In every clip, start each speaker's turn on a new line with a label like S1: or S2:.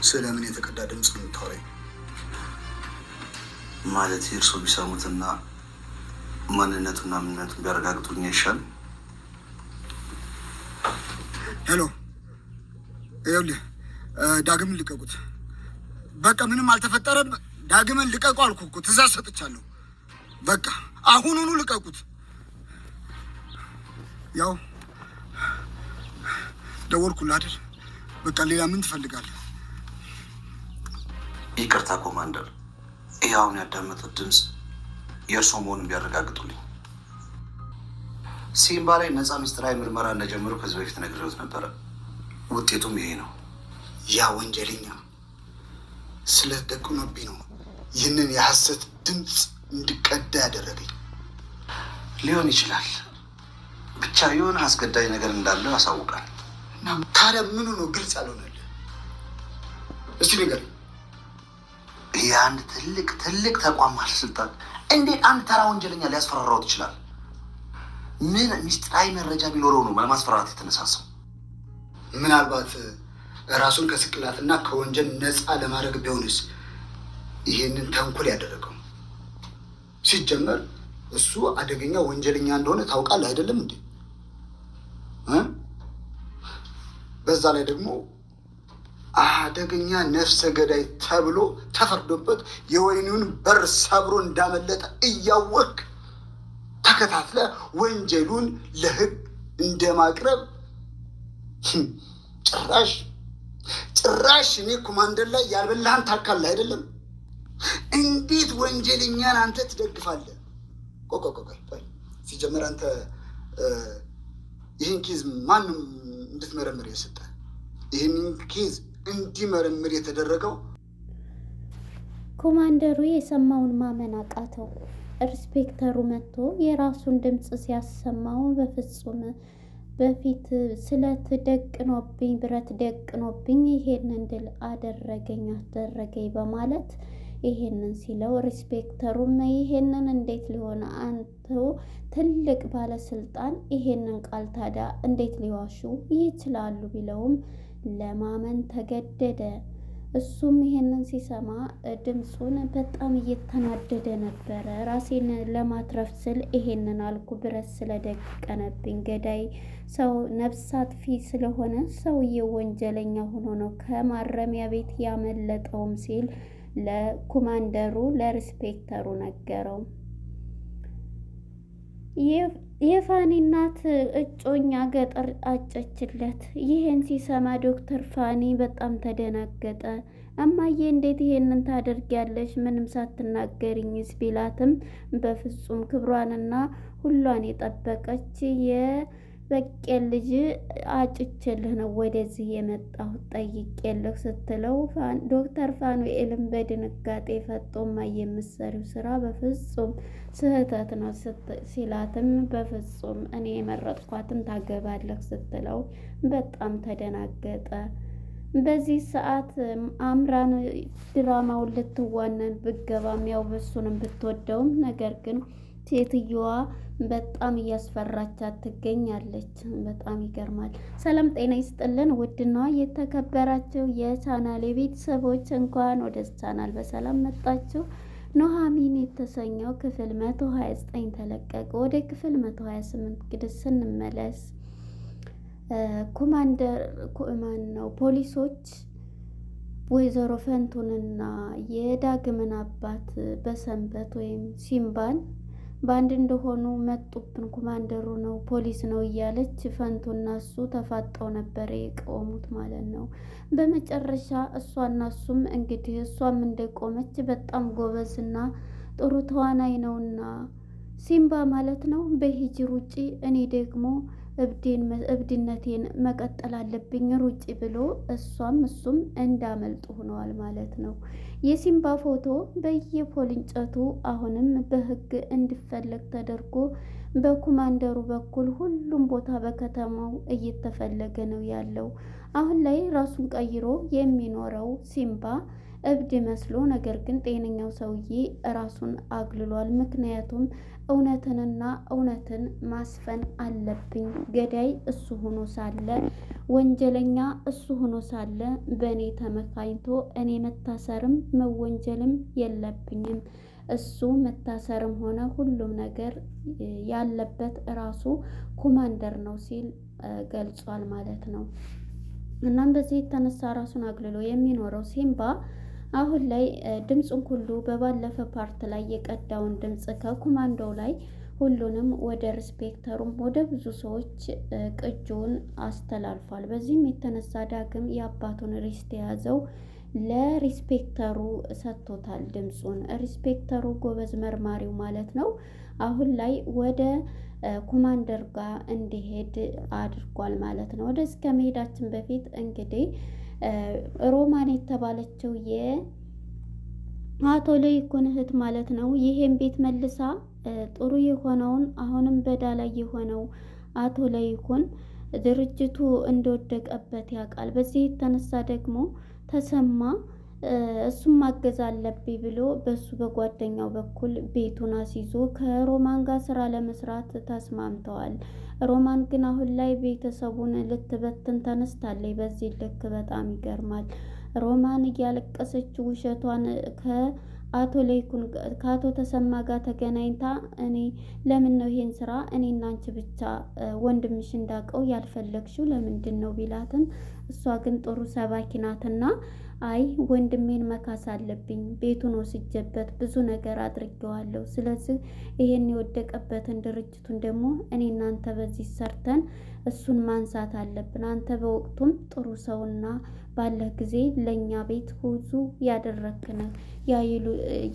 S1: ስለምን የተቀዳ ድምፅ ነው የምታወራኝ?
S2: ማለት እርሶ ቢሰሙትና ማንነቱና እምነቱን ቢያረጋግጡኝ ይሻል።
S1: ሄሎ፣ ይኸውልህ ዳግምን ልቀቁት። በቃ ምንም አልተፈጠረም። ዳግምን ልቀቁ አልኩ እኮ፣ ትእዛዝ ሰጥቻለሁ። በቃ አሁኑኑ ልቀቁት። ያው ደወልኩልህ አይደል? በቃ ሌላ ምን ትፈልጋለህ?
S2: ይቅርታ ኮማንደር፣ ይህ አሁን ያዳመጡት ድምፅ የእርሶ መሆኑን ቢያረጋግጡልኝ። ሲምባ ላይ ነፃ ምስጢራዊ ምርመራ እንደጀመሩ ከዚህ በፊት ነግሬዎት ነበረ። ውጤቱም ይሄ ነው።
S1: ያ ወንጀለኛ ስለደቅኖብኝ ነው ይህንን የሐሰት ድምፅ እንድቀዳ ያደረገኝ።
S2: ሊሆን ይችላል፣ ብቻ የሆነ አስገዳጅ ነገር እንዳለው ያሳውቃል።
S1: ታዲያ ምኑ ነው ግልጽ ያልሆነልህ? እስቲ ንገረኝ።
S2: የአንድ ትልቅ ተቋም ባለስልጣን እንዴት አንድ ተራ ወንጀለኛ ሊያስፈራራው ይችላል? ምን ምስጢራዊ መረጃ ቢኖረው ነው ለማስፈራራት የተነሳሳው?
S1: ምናልባት ራሱን ከስቅላትና ከወንጀል ነፃ ለማድረግ ቢሆንስ ይሄንን ተንኮል ያደረገው? ሲጀመር እሱ አደገኛ ወንጀለኛ እንደሆነ ታውቃለህ አይደለም እንዴ? በዛ ላይ ደግሞ አደገኛ ነፍሰ ገዳይ ተብሎ ተፈርዶበት የወህኒውን በር ሰብሮ እንዳመለጠ እያወቅ ተከታትለ ወንጀሉን ለሕግ እንደማቅረብ ጭራሽ እኔ ኮማንደር ላይ ያልበላህን ታካለህ አይደለም? እንዴት ወንጀለኛን አንተ ትደግፋለህ? ቆይ ሲጀመር አንተ ይህን ኬዝ ማንም እንድትመረምር የሰጠ? ይህንን ኬዝ እንዲመረምር የተደረገው
S3: ኮማንደሩ የሰማውን ማመን አቃተው። ኢንስፔክተሩ መጥቶ የራሱን ድምፅ ሲያሰማው በፍጹም በፊት ስለት ደቅኖብኝ ብረት ደቅኖብኝ ይሄንን ድል አደረገኝ በማለት ይሄንን ሲለው ኢንስፔክተሩም ይሄንን እንዴት ሊሆን አንተው ትልቅ ባለስልጣን ይሄንን ቃል ታዲያ እንዴት ሊዋሹ ይችላሉ ቢለውም ለማመን ተገደደ። እሱም ይሄንን ሲሰማ ድምፁን በጣም እየተናደደ ነበረ። ራሴን ለማትረፍ ስል ይሄንን አልኩ፣ ብረት ስለደቀነብኝ ገዳይ ሰው ነፍስ አጥፊ ስለሆነ ሰውዬው ወንጀለኛ ሆኖ ነው ከማረሚያ ቤት ያመለጠውም ሲል ለኮማንደሩ ለኢንስፔክተሩ ነገረው። የፋኒ እናት እጮኛ ገጠር አጨችለት። ይህን ሲሰማ ዶክተር ፋኒ በጣም ተደናገጠ። እማዬ እንዴት ይሄንን ታደርጊያለሽ? ምንም ሳትናገሪኝስ ቢላትም በፍጹም ክብሯንና ሁሏን የጠበቀች የበቄል ልጅ አጭቼልህ ነው ወደዚህ የመጣሁት ጠይቄልህ ስትለው ዶክተር ፋኑኤልም በድንጋጤ ፈጦ እማዬ የምትሰሪው ስራ በፍጹም ስህተት ነው ሲላትም በፍጹም እኔ የመረጥኳትን ታገባለህ ስትለው በጣም ተደናገጠ። በዚህ ሰዓት አምራን ድራማውን ልትዋነን ብገባም ያው በሱንም ብትወደውም ነገር ግን ሴትየዋ በጣም እያስፈራቻት ትገኛለች። በጣም ይገርማል። ሰላም ጤና ይስጥልን ውድና የተከበራችሁ የቻናሌ ቤተሰቦች እንኳን ወደ ቻናል በሰላም መጣችሁ። ኑሐሚን የተሰኘው ክፍል 129 ተለቀቀ። ወደ ክፍል 128 እንግዲህ ስንመለስ ፖሊሶች ወይዘሮ ፈንቱንና የዳግምን አባት በሰንበት ወይም ሲምባን በአንድ እንደሆኑ መጡብን። ኮማንደሩ ነው ፖሊስ ነው እያለች ፈንቱና እሱ ተፋጠው ነበር የቆሙት ማለት ነው። በመጨረሻ እሷና እሱም እንግዲህ እሷም እንደቆመች በጣም ጎበዝና ጥሩ ተዋናይ ነውና ሲምባ ማለት ነው በሂጂ ሩጪ፣ እኔ ደግሞ እብድነቴን መቀጠል አለብኝ ሩጪ ብሎ እሱም እንዳመልጡ ሆነዋል ማለት ነው። የሲምባ ፎቶ በየፖሊንጨቱ አሁንም በሕግ እንዲፈለግ ተደርጎ በኮማንደሩ በኩል ሁሉም ቦታ በከተማው እየተፈለገ ነው ያለው። አሁን ላይ ራሱን ቀይሮ የሚኖረው ሲምባ እብድ መስሎ ነገር ግን ጤነኛው ሰውዬ ራሱን አግልሏል። ምክንያቱም እውነትንና እውነትን ማስፈን አለብኝ። ገዳይ እሱ ሆኖ ሳለ ወንጀለኛ እሱ ሆኖ ሳለ በእኔ ተመካኝቶ እኔ መታሰርም መወንጀልም የለብኝም። እሱ መታሰርም ሆነ ሁሉም ነገር ያለበት ራሱ ኮማንደር ነው ሲል ገልጿል ማለት ነው። እናም በዚህ የተነሳ ራሱን አግልሎ የሚኖረው ሲምባ አሁን ላይ ድምፁን ሁሉ በባለፈ ፓርት ላይ የቀዳውን ድምፅ ከኮማንዶው ላይ ሁሉንም ወደ ሪስፔክተሩም ወደ ብዙ ሰዎች ቅጂውን አስተላልፏል። በዚህም የተነሳ ዳግም የአባቱን ሪስት የያዘው ለሪስፔክተሩ ሰጥቶታል ድምፁን። ሪስፔክተሩ ጎበዝ መርማሪው ማለት ነው አሁን ላይ ወደ ኮማንደር ጋር እንዲሄድ አድርጓል ማለት ነው። ወደ እስከ መሄዳችን በፊት እንግዲህ ሮማን የተባለችው የአቶ ለይኩን እህት ማለት ነው ይሄን ቤት መልሳ ጥሩ የሆነውን አሁንም በዳ ላይ የሆነው አቶ ለይኩን ድርጅቱ እንደወደቀበት ያውቃል። በዚህ የተነሳ ደግሞ ተሰማ እሱም ማገዝ አለብኝ ብሎ በሱ በጓደኛው በኩል ቤቱን አስይዞ ከሮማን ጋር ስራ ለመስራት ተስማምተዋል። ሮማን ግን አሁን ላይ ቤተሰቡን ልትበትን ተነስታለች። በዚህ ልክ በጣም ይገርማል። ሮማን እያለቀሰች ውሸቷን ከአቶ ተሰማ ጋር ተገናኝታ እኔ ለምን ነው ይሄን ስራ እኔና አንቺ ብቻ ወንድምሽ እንዳውቀው ያልፈለግሽው ለምንድን ነው ቢላትም እሷ ግን ጥሩ ሰባኪ ናትና አይ ወንድሜን መካስ አለብኝ፣ ቤቱን ወስጀበት ብዙ ነገር አድርጌዋለሁ። ስለዚህ ይሄን የወደቀበትን ድርጅቱን ደግሞ እኔ እናንተ በዚህ ሰርተን እሱን ማንሳት አለብን። አንተ በወቅቱም ጥሩ ሰውና ባለህ ጊዜ ለእኛ ቤት ብዙ ያደረክነህ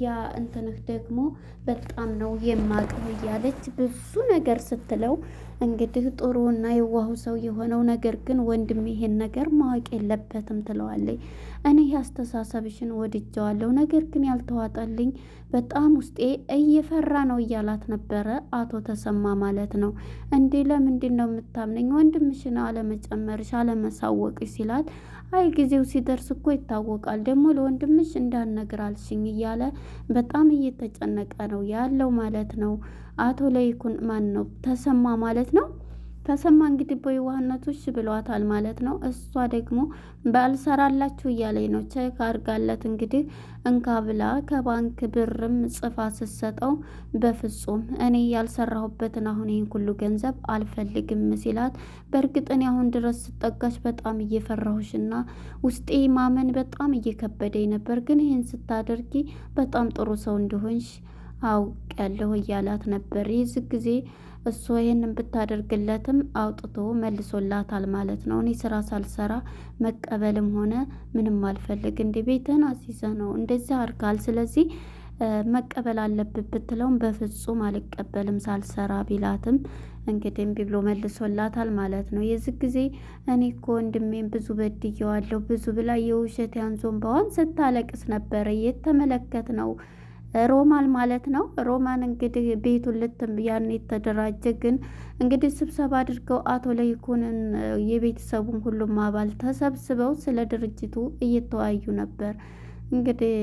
S3: ያ እንትንህ ደግሞ በጣም ነው የማቅህ እያለች ብዙ ነገር ስትለው እንግዲህ ጥሩና የዋሁ ሰው የሆነው ነገር ግን ወንድም ይሄን ነገር ማወቅ የለበትም ትለዋለች። እኔ ያስተሳሰብሽን ወድጀዋለሁ፣ ነገር ግን ያልተዋጠልኝ በጣም ውስጤ እየፈራ ነው እያላት ነበረ አቶ ተሰማ ማለት ነው። እንዴ ለምንድን ነው የምታምነኝ? ወንድምሽን አለመጨመርሽ አለመሳወቅሽ ሲላት አይ ጊዜው ሲደርስ እኮ ይታወቃል፣ ደግሞ ለወንድምሽ እንዳልነግር አልሽኝ እያለ በጣም እየተጨነቀ ነው ያለው ማለት ነው። አቶ ለይኩን ማን ነው ተሰማ ማለት ነው። ተሰማ እንግዲህ በየዋህነቶች ብለዋታል ማለት ነው። እሷ ደግሞ ባልሰራላችሁ እያለኝ ነው ቼክ አድርጋለት እንግዲህ እንካ ብላ ከባንክ ብርም ጽፋ ስትሰጠው በፍጹም እኔ ያልሰራሁበትን አሁን ይህን ሁሉ ገንዘብ አልፈልግም ሲላት በእርግጥ እኔ አሁን ድረስ ስጠጋሽ በጣም እየፈራሁሽና ውስጤ ማመን በጣም እየከበደኝ ነበር፣ ግን ይህን ስታደርጊ በጣም ጥሩ ሰው እንደሆንሽ አውቄያለሁ እያላት ነበር። የዚህ ጊዜ እሱ ይሄንን ብታደርግለትም አውጥቶ መልሶላታል ማለት ነው። እኔ ስራ ሳልሰራ መቀበልም ሆነ ምንም አልፈልግ፣ እንደ ቤትህን አስይዘህ ነው እንደዚህ አድርጋል፣ ስለዚህ መቀበል አለብህ ብትለውም በፍጹም አልቀበልም ሳልሰራ ቢላትም እንግዲህ እምቢ ብሎ መልሶላታል ማለት ነው። የዚህ ጊዜ እኔ እኮ ወንድሜን ብዙ በድየዋለሁ ብዙ ብላ የውሸት ያንዞንባዋን ስታለቅስ ነበረ የተመለከት ነው ሮማን ማለት ነው። ሮማን እንግዲህ ቤቱን ያን የተደራጀ ግን እንግዲህ ስብሰባ አድርገው አቶ ለይኩንን የቤተሰቡን ሁሉም አባል ተሰብስበው ስለ ድርጅቱ እየተወያዩ ነበር። እንግዲህ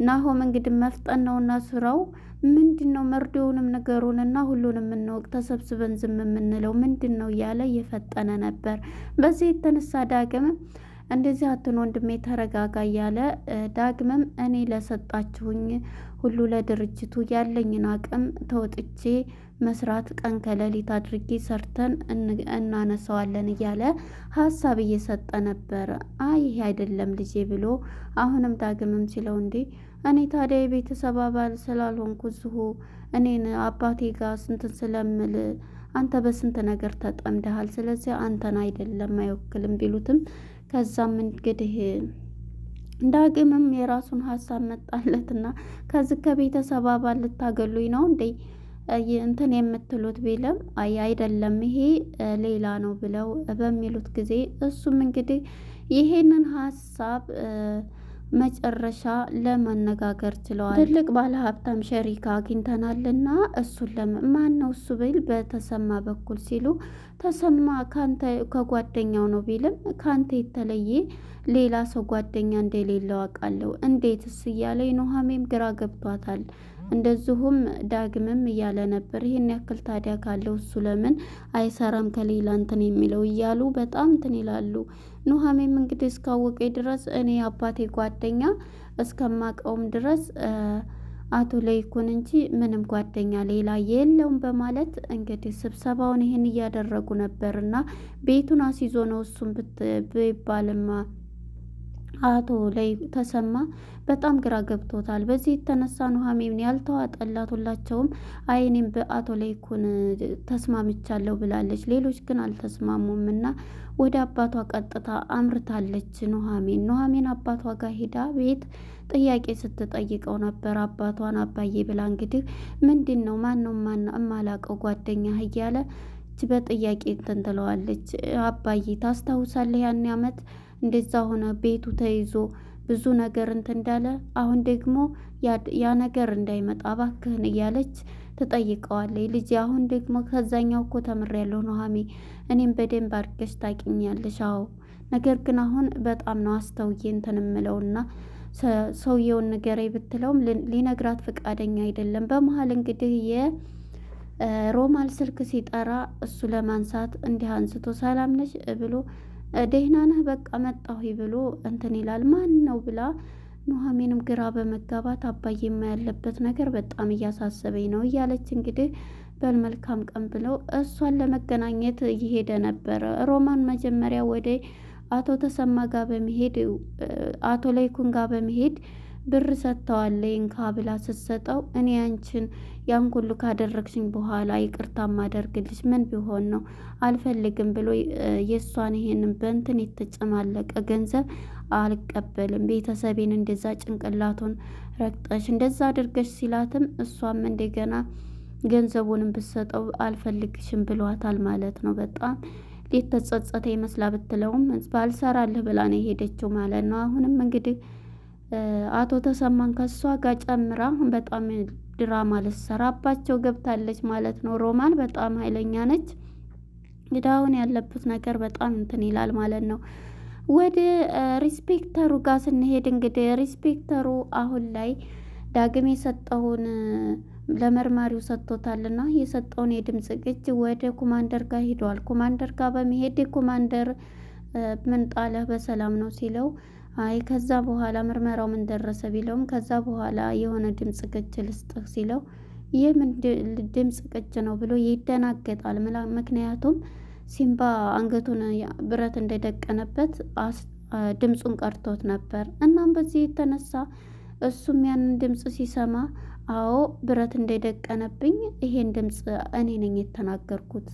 S3: ናሆም እንግዲህ መፍጠን ነውና ስራው ምንድን ነው መርዶውንም ነገሩንና ሁሉንም እንወቅ ተሰብስበን ዝም የምንለው ምንድን ነው እያለ እየፈጠነ ነበር። በዚህ የተነሳ ዳግም እንደዚህ አትን ወንድሜ ተረጋጋ እያለ ዳግምም እኔ ለሰጣችሁኝ ሁሉ ለድርጅቱ ያለኝን አቅም ተወጥቼ መስራት ቀን ከሌሊት አድርጌ ሰርተን እናነሳዋለን እያለ ሀሳብ እየሰጠ ነበረ። አይ ይሄ አይደለም ልጄ ብሎ አሁንም ዳግምም ሲለው እንዴ እኔ ታዲያ የቤተሰብ አባል ስላልሆንኩ እዚሁ እኔን አባቴ ጋር ስንትን ስለምል አንተ በስንት ነገር ተጠምደሃል፣ ስለዚህ አንተን አይደለም አይወክልም ቢሉትም ከዛም እንግዲህ ዳግምም የራሱን ሀሳብ መጣለትና ከዚህ ከቤተሰብ አባል ልታገሉኝ ነው እንዴ እንትን የምትሉት ቢልም አይ አይደለም ይሄ ሌላ ነው ብለው በሚሉት ጊዜ እሱም እንግዲህ ይሄንን ሀሳብ መጨረሻ ለመነጋገር ችለዋል። ትልቅ ባለ ሀብታም ሸሪካ አግኝተናልና እሱን ማን ነው እሱ ቢል በተሰማ በኩል ሲሉ ተሰማ ካንተ ከጓደኛው ነው ቢልም ካንተ የተለየ ሌላ ሰው ጓደኛ እንደሌለው አውቃለሁ፣ እንዴትስ እያለ ኑሃሜም ግራ ገብቷታል። እንደዚሁም ዳግምም እያለ ነበር ይሄን ያክል ታዲያ ካለው እሱ ለምን አይሰራም ከሌላ እንትን የሚለው እያሉ በጣም እንትን ይላሉ። ኑሐሚንም እንግዲህ እስካወቀኝ ድረስ እኔ አባቴ ጓደኛ እስከማቀውም ድረስ አቶ ለይኩን እንጂ ምንም ጓደኛ ሌላ የለውም በማለት እንግዲህ ስብሰባውን ይህን እያደረጉ ነበርና ቤቱን አስይዞ ነው እሱም ቢባልማ አቶ ላይ ተሰማ በጣም ግራ ገብቶታል። በዚህ የተነሳ ኑሐሚን ያልተዋጠላት ሁላቸውም አይኔም በአቶ ለይኩን ተስማምቻለሁ ብላለች። ሌሎች ግን አልተስማሙም እና ወደ አባቷ ቀጥታ አምርታለች። ኑሐሚን አባቷ ጋር ሄዳ ቤት ጥያቄ ስትጠይቀው ነበር። አባቷን አባዬ ብላ እንግዲህ ምንድን ነው ማነው እማላቀው ጓደኛ እያለ በጥያቄ እንትን ትለዋለች። አባዬ ታስታውሳለህ ያን አመት እንደዛ ሆነ ቤቱ ተይዞ ብዙ ነገር እንትን እንዳለ አሁን ደግሞ ያ ነገር እንዳይመጣ እባክህን እያለች ትጠይቀዋለች። ልጅ አሁን ደግሞ ከዛኛው እኮ ተምሬያለሁ ኑሐሚን፣ እኔም በደንብ አድርገሽ ታውቂኛለሽ። አዎ ነገር ግን አሁን በጣም ነው አስተውዬ እንትን እምለውና ሰውየውን ንገረኝ ብትለውም ሊነግራት ፈቃደኛ አይደለም። በመሀል እንግዲህ የሮማል ስልክ ሲጠራ እሱ ለማንሳት እንዲህ አንስቶ ሰላም ነሽ ብሎ ደህና ነህ በቃ መጣሁ ብሎ እንትን ይላል። ማን ነው ብላ ኑሐሚንም ግራ በመጋባት አባዬማ ያለበት ነገር በጣም እያሳሰበኝ ነው እያለች እንግዲህ በመልካም ቀን ብለው እሷን ለመገናኘት እየሄደ ነበረ። ሮማን መጀመሪያ ወደ አቶ ተሰማ ጋር በመሄድ አቶ ለይኩን ጋር በመሄድ ብር ሰጥተዋለች እንካ ብላ ስትሰጠው እኔ አንቺን ያን ሁሉ ካደረግሽኝ በኋላ ይቅርታ ማደርግልሽ ምን ቢሆን ነው አልፈልግም ብሎ የእሷን ይሄንን በእንትን የተጨማለቀ ገንዘብ አልቀበልም፣ ቤተሰቤን እንደዛ ጭንቅላቱን ረግጠሽ እንደዛ አድርገሽ ሲላትም እሷም እንደገና ገንዘቡንም ብትሰጠው አልፈልግሽም ብሏታል ማለት ነው። በጣም ሊተጸጸተ ይመስላ ብትለውም ባልሰራልህ ብላ ነው የሄደችው ማለት ነው። አሁንም እንግዲህ አቶ ተሰማን ከሷ ጋር ጨምራ በጣም ድራማ ልትሰራባቸው ገብታለች ማለት ነው። ሮማን በጣም ኃይለኛ ነች። እንግዲህ አሁን ያለበት ነገር በጣም እንትን ይላል ማለት ነው። ወደ ሪስፔክተሩ ጋር ስንሄድ እንግዲህ ሪስፔክተሩ አሁን ላይ ዳግም የሰጠውን ለመርማሪው ሰጥቶታልና የሰጠውን የድምጽ ቅጅ ወደ ኮማንደር ጋር ሂዷል። ኮማንደር ጋር በመሄድ ኮማንደር ምን ጣለህ በሰላም ነው ሲለው አይ ከዛ በኋላ ምርመራው ምን ደረሰ ቢለውም ከዛ በኋላ የሆነ ድምጽ ቅጅ ልስጥህ ሲለው ይህ ምን ድምጽ ቅጅ ነው ብሎ ይደናገጣል። ምክንያቱም ሲምባ አንገቱን ብረት እንደደቀነበት ድምጹን ቀርቶት ነበር። እናም በዚህ የተነሳ እሱም ያንን ድምጽ ሲሰማ አዎ ብረት እንደደቀነብኝ ይሄን ድምጽ እኔ ነኝ የተናገርኩት፣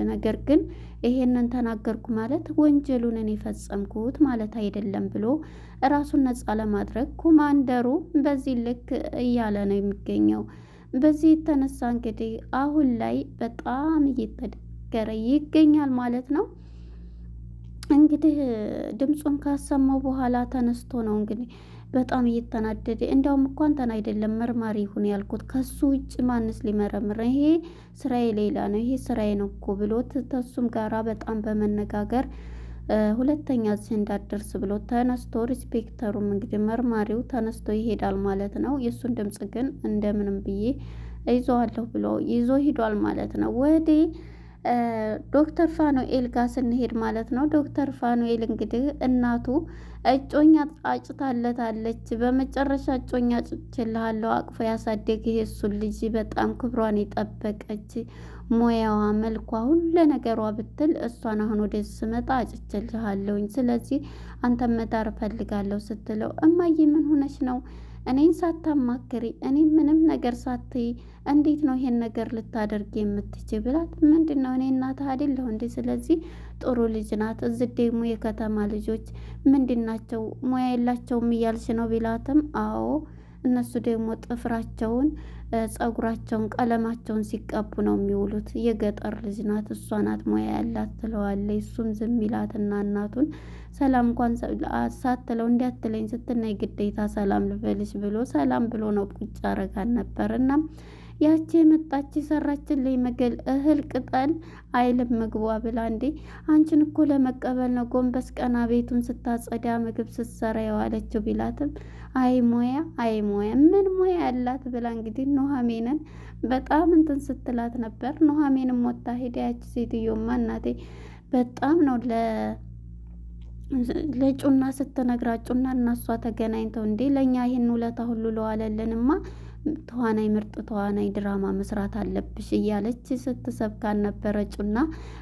S3: ነገር ግን ይሄንን ተናገርኩ ማለት ወንጀሉን እኔ ፈጸምኩት ማለት አይደለም ብሎ ራሱን ነጻ ለማድረግ ኮማንደሩ በዚህ ልክ እያለ ነው የሚገኘው። በዚህ የተነሳ እንግዲህ አሁን ላይ በጣም እየተደገረ ይገኛል ማለት ነው። እንግዲህ ድምፁን ካሰማው በኋላ ተነስቶ ነው እንግዲህ በጣም እየተናደደ እንዲያውም እኮ አንተን አይደለም መርማሪ ይሁን ያልኩት ከሱ ውጭ ማንስ ሊመረምር ይሄ ስራዬ ሌላ ነው ይሄ ስራዬ ነው እኮ ብሎት ተሱም ጋራ በጣም በመነጋገር ሁለተኛ እዚህ እንዳትደርስ ብሎ ተነስቶ ሪስፔክተሩም እንግዲህ መርማሪው ተነስቶ ይሄዳል ማለት ነው። የእሱን ድምጽ ግን እንደምንም ብዬ ይዘዋለሁ ብሎ ይዞ ሂዷል ማለት ነው። ወደ ዶክተር ፋኑኤል ጋር ስንሄድ ማለት ነው። ዶክተር ፋኑኤል እንግዲህ እናቱ እጮኛ አጭታለታለች። በመጨረሻ እጮኛ አጭችልሃለሁ አቅፎ ያሳደገ የሱን ልጅ በጣም ክብሯን የጠበቀች ሙያዋ፣ መልኳ፣ ሁሉ ነገሯ ብትል እሷን አሁን ወደዚህ ስመጣ አጭችልሃለሁኝ፣ ስለዚህ አንተን መዳር እፈልጋለሁ ስትለው እማዬ ምን ሆነች ነው እኔን ሳታማክሪ እኔ ምንም ነገር ሳትይ እንዴት ነው ይሄን ነገር ልታደርግ የምትችል ብላት፣ ምንድን ነው እኔ እናትህ አይደለሁ እንዴ? ስለዚህ ጥሩ ልጅ ናት። እዚህ ደግሞ የከተማ ልጆች ምንድን ናቸው ሙያ የላቸውም እያልሽ ነው ቢላትም፣ አዎ እነሱ ደግሞ ጥፍራቸውን፣ ጸጉራቸውን፣ ቀለማቸውን ሲቀቡ ነው የሚውሉት። የገጠር ልጅ ናት እሷ ናት ሙያ ያላት ትለዋለች። እሱም ዝም ይላትና እናቱን ሰላም እንኳን ሳትለው እንዲያትለኝ ስትናይ ግዴታ ሰላም ልበልሽ ብሎ ሰላም ብሎ ነው ቁጭ አረጋን ነበር። እና ያቺ የመጣች ሰራችልኝ ምግል እህል ቅጠል አይልም ምግቧ ብላ እንዴ አንቺን እኮ ለመቀበል ነው ጎንበስ ቀና ቤቱን ስታጸዳ ምግብ ስትሰራ የዋለችው ቢላትም አይ ሙያ ምን ሙያ ያላት ብላ እንግዲህ ኑሐሚንን በጣም እንትን ስትላት ነበር። ኑሐሚንም ወጣ ሄዳ ያቺ ሴትዮማ እናቴ በጣም ነው ለጩና ስትነግራት ጩና እና እሷ ተገናኝተው እንዴ ለእኛ ይህን ውለታ ሁሉ ለዋለልንማ ተዋናይ ምርጥ ተዋናይ ድራማ መስራት አለብሽ እያለች ስትሰብካን ነበረ ጩና።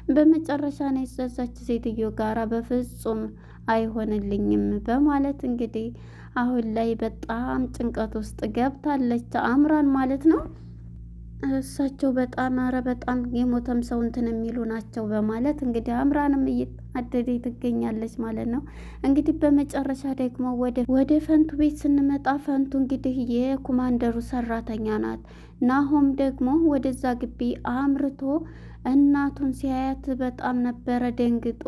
S3: በመጨረሻ ነው የዛች ሴትዮ ጋራ በፍጹም አይሆንልኝም በማለት እንግዲህ አሁን ላይ በጣም ጭንቀት ውስጥ ገብታለች አምራን ማለት ነው። እሳቸው በጣም በጣም የሞተም ሰው እንትን የሚሉ ናቸው በማለት እንግዲህ አምራንም እየተናደደ ትገኛለች ማለት ነው። እንግዲህ በመጨረሻ ደግሞ ወደ ፈንቱ ቤት ስንመጣ ፈንቱ እንግዲህ የኮማንደሩ ሰራተኛ ናት። ናሆም ደግሞ ወደዛ ግቢ አምርቶ እናቱን ሲያያት በጣም ነበረ ደንግጦ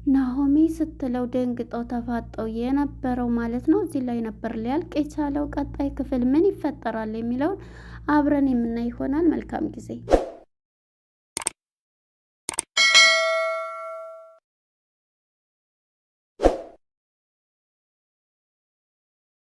S3: ናሆሚ ስትለው ደንግጠው ተፋጠው የነበረው ማለት ነው። እዚህ ላይ ነበር ሊያልቅ የቻለው። ቀጣይ ክፍል ምን ይፈጠራል የሚለውን አብረን የምናይ ይሆናል። መልካም ጊዜ